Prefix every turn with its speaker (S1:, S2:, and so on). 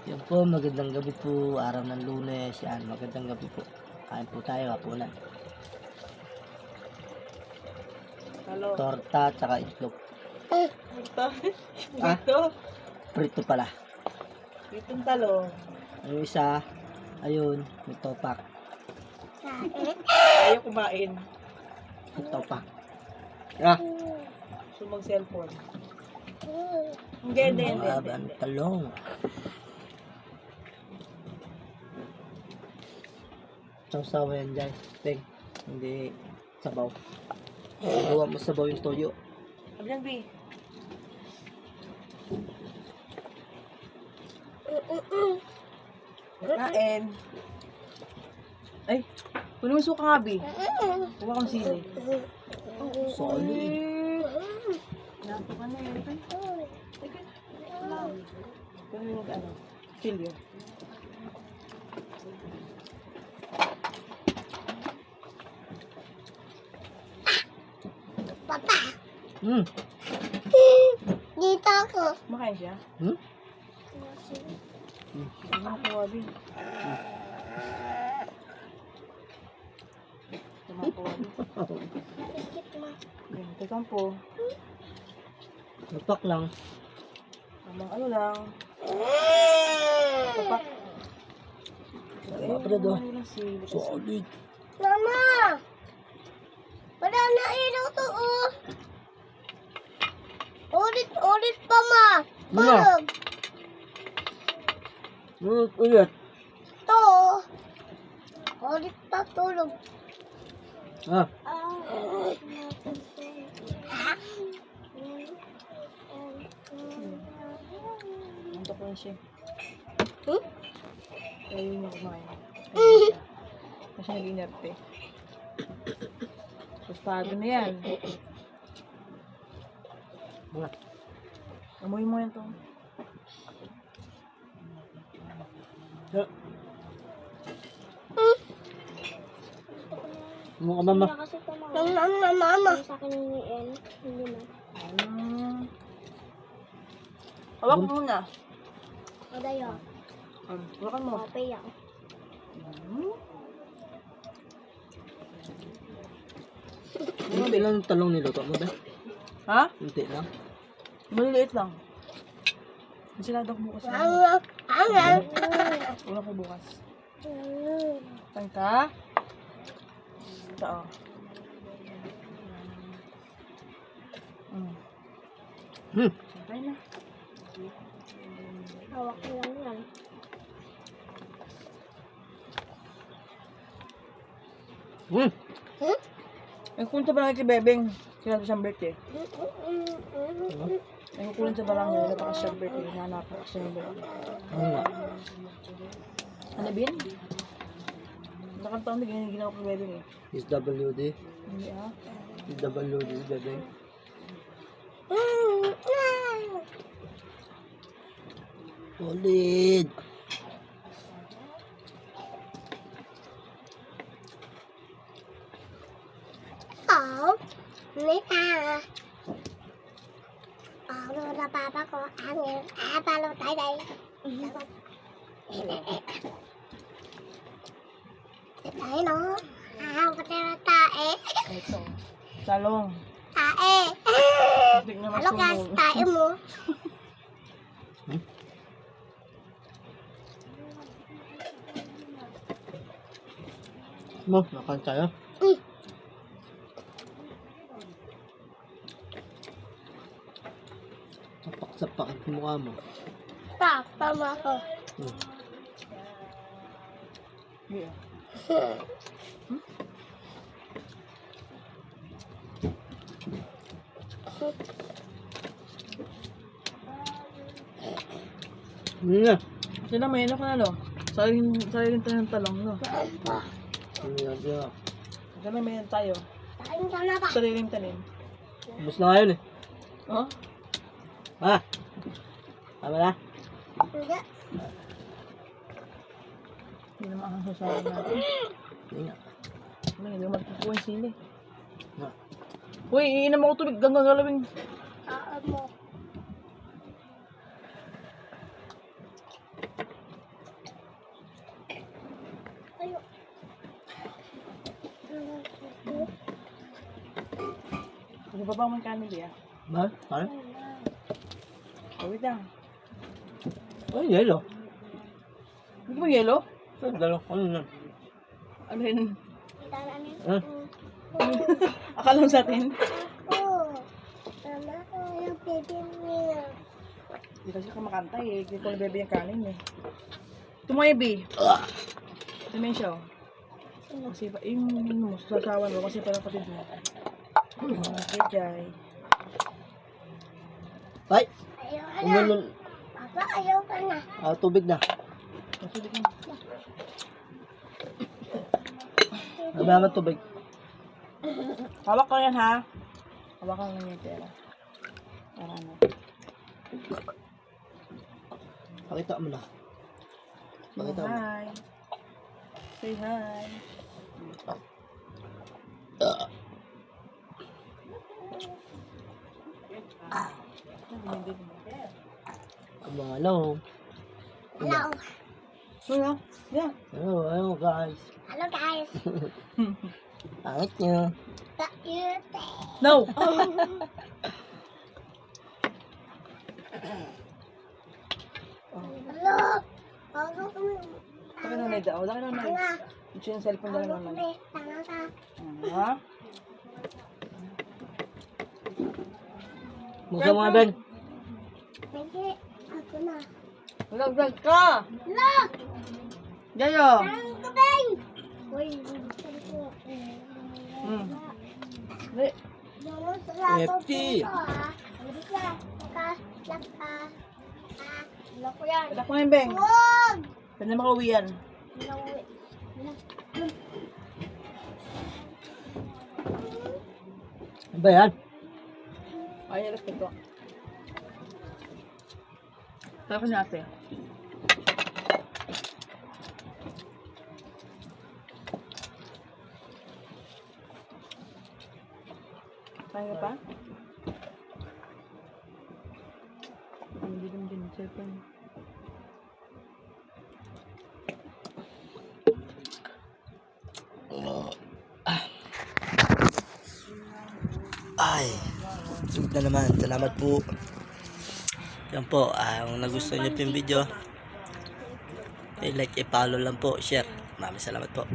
S1: Yan po, magandang gabi po. Araw ng Lunes. Yan, magandang gabi po. Kain po tayo, hapunan.
S2: Hello.
S1: Torta, tsaka itlog.
S2: Ito.
S1: Ah?
S2: Ito.
S1: Prito pala.
S2: Itong talong.
S1: Yung isa, ayun, may topak.
S2: Ayaw kumain.
S1: May topak. Ah,
S2: So mag-cellphone. Hindi.
S1: ang talong. Sausawa yan dyan. Peg, hindi sabaw. Gawa mo sabaw yung toyo.
S2: Sabi lang, B. Kain. Ay, kunin mo suka nga, B. Huwag kang sili.
S1: Solid.
S2: Nato ka na yun. Kunin mo ano? Chili.
S3: Papa,
S1: Hmm.
S3: dito ako.
S2: Makain siya?
S1: Hmm?
S2: Ano nakuha, B? Tumakuha, B.
S3: Ikit mo.
S2: Yan, tatampo.
S1: Topak lang.
S2: Tamang ano lang. Tapak.
S1: Tama pa na do.
S2: Solid.
S1: Solid.
S3: Mama! Wala na ilaw to, oh. Ulit pa, ma.
S1: Wala.
S3: Tulog.
S1: Ulit.
S3: To. Ulit pa, tulog.
S1: Ah,
S2: Nantok na siya.
S3: Hmm?
S2: Ayaw niya kumain. Kasi nag-inerte. Tostado na yan.
S1: mga.
S2: Amoy mo yan to.
S1: Yeah. Mga mama.
S3: Mama. Sa akin ni El. Hindi na.
S2: Hawak mo muna.
S3: O, dayo.
S2: Hawakan mo.
S3: Okay, ako.
S1: Hindi lang yung talong niluto mo ba?
S2: Ha?
S1: Hindi lang.
S2: Maliliit lang. Enchilada ko bukas. Wala ko bukas. Tangka. Ito o. Okay na.
S3: Hawak ko lang yan.
S1: Hmm.
S2: Ay, kunin sa barangay kay Bebeng. Sinabi siyang birthday. Ay, kunin sa barangay. Wala pa kasi siyang birthday. Hinahanap pa kasi yung birthday.
S1: Ano nga?
S2: Ano, Bin? Nakanta ko na ginawa ko kay Bebeng eh.
S1: SWD.
S2: Hindi ah.
S1: SWD si Bebe. Solid.
S3: Oh, Mika. Ano na papa ko? Angin. Palo tayo day. Tayo no. Pati na tae.
S2: Ito. Talong.
S3: Tae.
S2: Hindi na
S3: Ano gas
S2: masunog.
S3: tae mo?
S1: Mo, nakain tayo. Sapak-sapak ang mukha mo.
S3: Tama ko.
S1: Hmm.
S2: Hindi ah.
S1: Ano na?
S2: Sino may ano ka na no? Sariling tayo ng talong no?
S1: Ano na siya?
S2: Sino may tayo?
S3: Tayo na ba?
S2: Sariling tanim.
S1: Ubus na ngayon eh.
S2: Oh?
S1: Ha? Tama na?
S3: Hindi.
S2: Hindi naman ang sasabi natin.
S1: Hindi nga.
S2: Hindi naman magkukuha yung sili.
S1: Ha?
S2: Uy, iinom ako tubig. Ganggang galawin.
S3: Mo.
S2: Ibaba mo yung kanin diya.
S1: Ba? Ano?
S2: Wait lang.
S1: Ay, yelo.
S2: Hindi mo yelo?
S1: Ay, dalawa. Ano na?
S2: Ano yun?
S1: Ah,
S2: Akala mo sa atin?
S3: Mama ko yung baby milk.
S2: Hindi kasi ka makanta eh. Hindi ko na bebe yung kanin eh. Ito mo, Ebi. Ito mo yung siya. Kasi pa, yung sasawan mo kasi parang kapatid mo. Okay, Jai.
S1: ay,
S3: Ayaw ka na.
S1: uminom.
S3: Papa, ayaw ka na.
S1: Tubig na.
S2: Masulit mo.
S1: Nabayaman tubig.
S2: Hawak ko yan ha. Hawak ko lang yung pera. Para ano.
S1: Pakita mo na. Pakita mo.
S2: Hi. Say hi.
S1: Hello.
S3: Hello.
S2: Hello. Yeah.
S1: Hello guys.
S3: Hello guys.
S1: Pangit nyo.
S2: No.
S3: Hello. Hello.
S2: Laki na nai daw. Laki na nai.
S3: Tanga.
S2: Ito yung cellphone daw naman.
S3: Tanga ka.
S2: Ha?
S1: Musa mga Ben.
S3: Sige, ako na.
S2: Vlog ka.
S3: Hello.
S2: Jayo.
S3: Tanga ka, Ben. Uy,
S2: Hindi.
S1: FT.
S3: Lako yan.
S2: Padak mo yung beng.
S3: Huwag!
S2: Pwede na makauwi yan.
S1: Ano ba yan?
S2: Ay, respect ko. Tapos natin. Kaya ka pa? Hindi din din cellphone.
S1: Ay, sug na naman. Salamat po. Yan po, kung nagustuhan niyo po yung video, i-like, i-follow lang po, share. Maraming salamat po.